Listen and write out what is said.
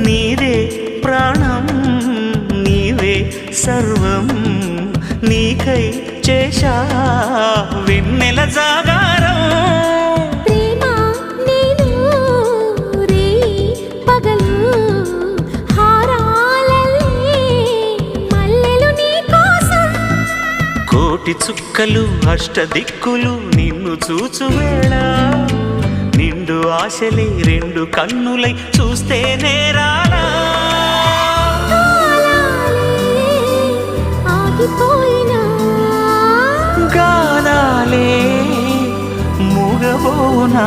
నీదే ప్రాణం నీవే సర్వం నీకై చేశా వెన్నెల జాగారం ప్రేమ నేను రే పగలు హారాలల్లే మల్లెలు నీ కోసం కోటి చుక్కలు అష్టదిక్కులు నిన్ను చూచువేళ నిండు ఆశలే రెండు కన్నులై చూస్తే నేరాలా ఆగిపోయినా గానాలే మూగబోనా